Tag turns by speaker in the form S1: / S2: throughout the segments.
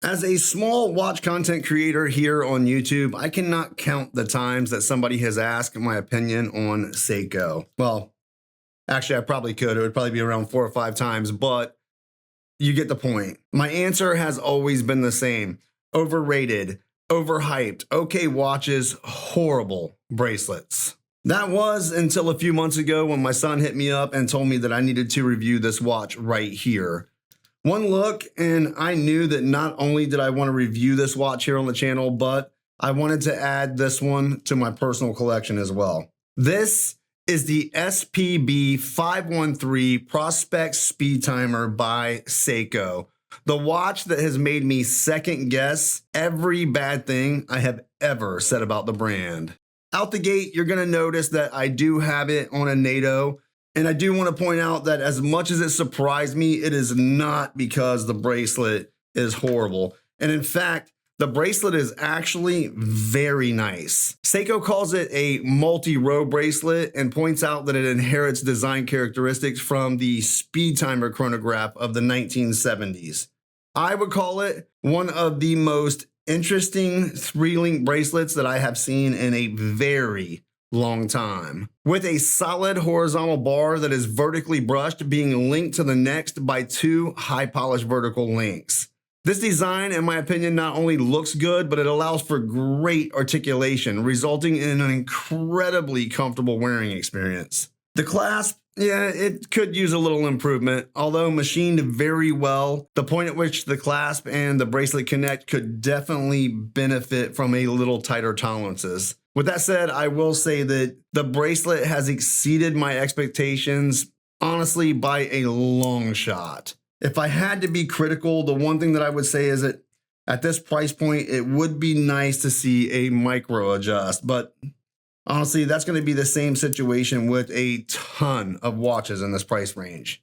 S1: As a small watch content creator here on YouTube, I cannot count the times that somebody has asked my opinion on Seiko. Well, actually, I probably could. It would probably be around 4 or 5 times, but you get the point. My answer has always been the same. Overrated, overhyped, okay watches, horrible bracelets. That was until a few months ago when my son hit me up and told me that I needed to review this watch right here. One look and I knew that not only did I want to review this watch here on the channel, but I wanted to add this one to my personal collection as well. This is the SPB513 Prospex Speedtimer by Seiko. The watch that has made me second guess every bad thing I have ever said about the brand. Out the gate, you're going to notice that I do have it on a NATO. And I do want to point out that as much as it surprised me, it is not because the bracelet is horrible. And in fact, the bracelet is actually very nice. Seiko calls it a multi-row bracelet and points out that it inherits design characteristics from the Speedtimer chronograph of the 1970s. I would call it one of the most interesting 3-link bracelets that I have seen in a very long time. With a solid horizontal bar that is vertically brushed being linked to the next by 2 high polished vertical links. This design, in my opinion, not only looks good, but it allows for great articulation, resulting in an incredibly comfortable wearing experience. The clasp, yeah, it could use a little improvement, although machined very well. The point at which the clasp and the bracelet connect could definitely benefit from a little tighter tolerances. With that said, I will say that the bracelet has exceeded my expectations, honestly, by a long shot. If I had to be critical, the one thing that I would say is that at this price point, it would be nice to see a micro adjust, but honestly, that's going to be the same situation with a ton of watches in this price range.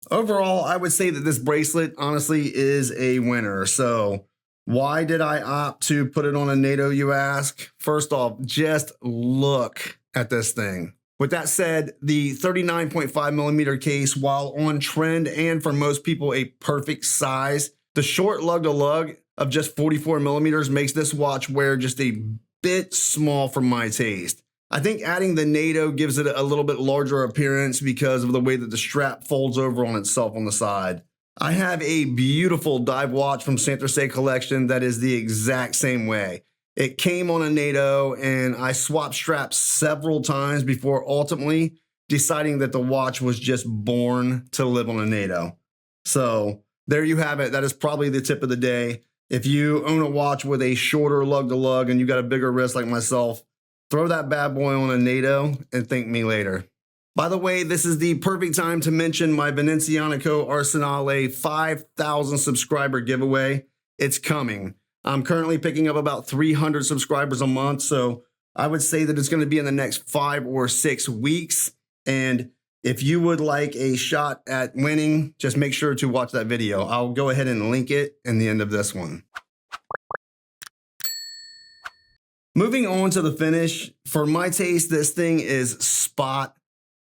S1: Overall, I would say that this bracelet honestly is a winner. So why did I opt to put it on a NATO, you ask? First off, just look at this thing. With that said, the 39.5 millimeter case, while on trend and for most people a perfect size, the short lug to lug of just 44 millimeters makes this watch wear just a bit small for my taste. I think adding the NATO gives it a little bit larger appearance because of the way that the strap folds over on itself on the side. I have a beautiful dive watch from Santorsay collection that is the exact same way. It came on a NATO and I swapped straps several times before ultimately deciding that the watch was just born to live on a NATO. So there you have it. That is probably the tip of the day. If you own a watch with a shorter lug to lug and you got a bigger wrist like myself, throw that bad boy on a NATO and thank me later. By the way, this is the perfect time to mention my Venezianico Arsenale 5,000 subscriber giveaway. It's coming. I'm currently picking up about 300 subscribers a month, so I would say that it's going to be in the next 5 or 6 weeks. And if you would like a shot at winning, just make sure to watch that video. I'll go ahead and link it in the end of this one. Moving on to the finish, for my taste, this thing is spot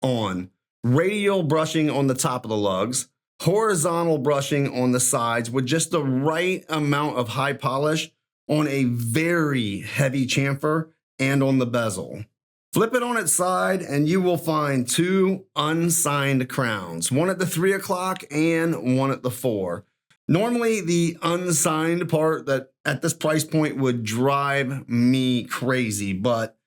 S1: on. Radial brushing on the top of the lugs, horizontal brushing on the sides with just the right amount of high polish on a very heavy chamfer and on the bezel. Flip it on its side and you will find 2 unsigned crowns, one at the 3 o'clock and one at the 4. Normally the unsigned part that at this price point would drive me crazy, but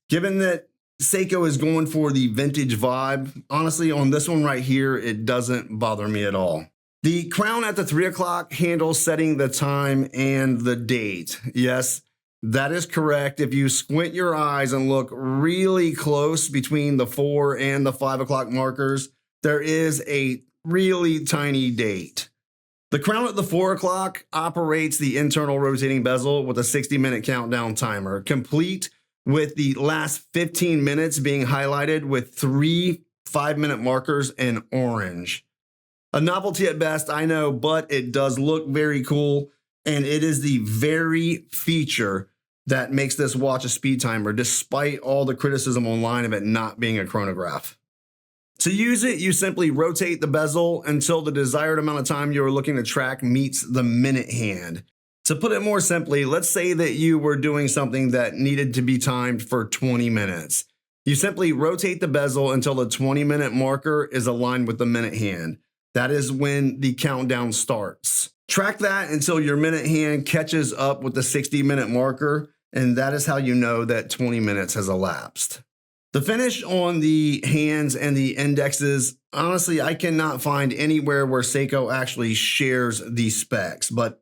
S1: given that Seiko is going for the vintage vibe, honestly on this one right here, it doesn't bother me at all. The crown at the 3 o'clock handles setting the time and the date. Yes, that is correct. If you squint your eyes and look really close between the 4 and the 5 o'clock markers, there is a really tiny date. The crown at the 4 o'clock operates the internal rotating bezel with a 60-minute countdown timer, complete with the last 15 minutes being highlighted with 3 5-minute markers in orange. A novelty at best, I know, but it does look very cool, and it is the very feature that makes this watch a speed timer, despite all the criticism online of it not being a chronograph. To use it, you simply rotate the bezel until the desired amount of time you're looking to track meets the minute hand. To put it more simply, let's say that you were doing something that needed to be timed for 20 minutes. You simply rotate the bezel until the 20-minute marker is aligned with the minute hand. That is when the countdown starts. Track that until your minute hand catches up with the 60-minute marker, and that is how you know that 20 minutes has elapsed. The finish on the hands and the indexes, honestly, I cannot find anywhere where Seiko actually shares these specs, but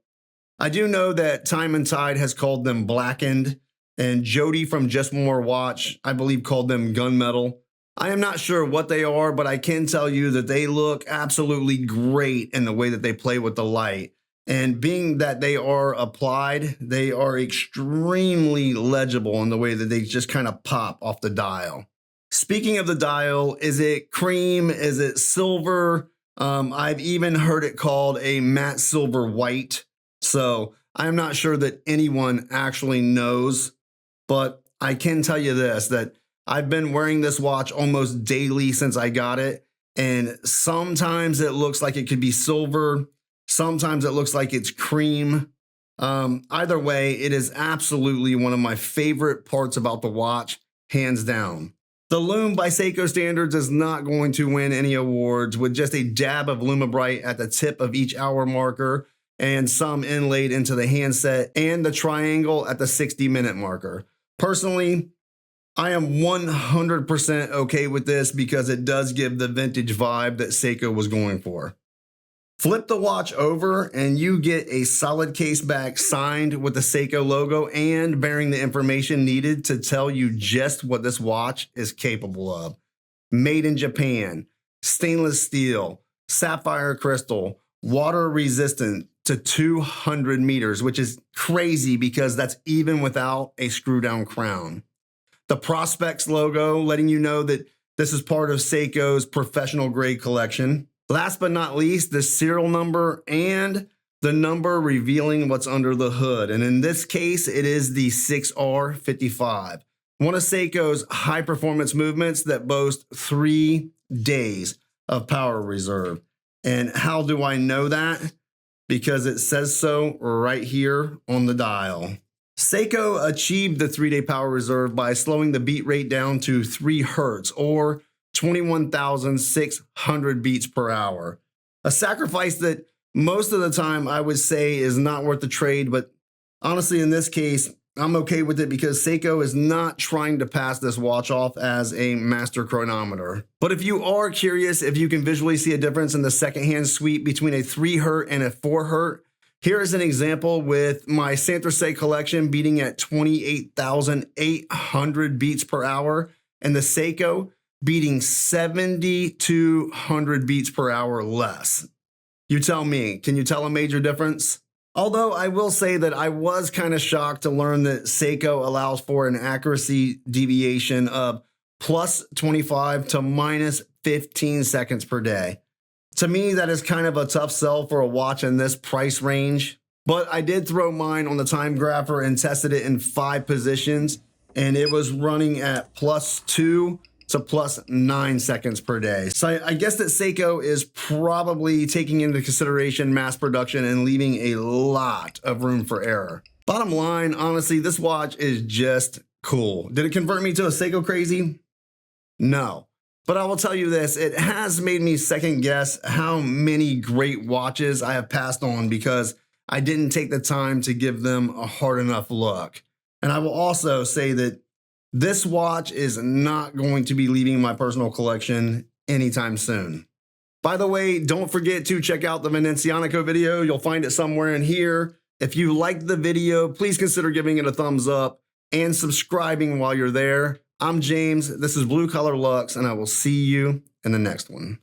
S1: I do know that Time and Tide has called them blackened, and Jody from Just One More Watch, I believe, called them gunmetal. I am not sure what they are, but I can tell you that they look absolutely great in the way that they play with the light. And being that they are applied, they are extremely legible in the way that they just kind of pop off the dial. Speaking of the dial, is it cream? Is it silver? I've even heard it called a matte silver white. So I'm not sure that anyone actually knows, but I can tell you this, that I've been wearing this watch almost daily since I got it. And sometimes it looks like it could be silver. Sometimes it looks like it's cream. Either way, it is absolutely one of my favorite parts about the watch, hands down. The Lume by Seiko standards is not going to win any awards with just a dab of Lumibright at the tip of each hour marker and some inlaid into the handset and the triangle at the 60-minute marker. Personally, I am 100% okay with this because it does give the vintage vibe that Seiko was going for. Flip the watch over and you get a solid case back signed with the Seiko logo and bearing the information needed to tell you just what this watch is capable of. Made in Japan, stainless steel, sapphire crystal, water resistant to 200 meters, which is crazy because that's even without a screw down crown. The Prospex logo letting you know that this is part of Seiko's professional grade collection. Last but not least, the serial number and the number revealing what's under the hood. And in this case, it is the 6R55, one of Seiko's high performance movements that boast 3 days of power reserve. And how do I know that? Because it says so right here on the dial. Seiko achieved the 3-day power reserve by slowing the beat rate down to 3 Hertz or 21,600 beats per hour. A sacrifice that most of the time I would say is not worth the trade, but honestly in this case, I'm okay with it because Seiko is not trying to pass this watch off as a master chronometer. But if you are curious if you can visually see a difference in the secondhand sweep between a 3 Hertz and a 4 Hertz, here is an example with my Santrose collection beating at 28,800 beats per hour and the Seiko beating 7,200 beats per hour less. You tell me, can you tell a major difference? Although I will say that I was kind of shocked to learn that Seiko allows for an accuracy deviation of plus 25 to minus 15 seconds per day. To me, that is kind of a tough sell for a watch in this price range, but I did throw mine on the time grapher and tested it in 5 positions, and it was running at plus 2 to plus 9 seconds per day. So I guess that Seiko is probably taking into consideration mass production and leaving a lot of room for error. Bottom line, honestly, this watch is just cool. Did it convert me to a Seiko crazy? No. But I will tell you this, it has made me second guess how many great watches I have passed on because I didn't take the time to give them a hard enough look. And I will also say that this watch is not going to be leaving my personal collection anytime soon. By the way, don't forget to check out the Venezianico video. You'll find it somewhere in here. If you liked the video, please consider giving it a thumbs up and subscribing while you're there. I'm James, this is Blue Collar Luxe, and I will see you in the next one.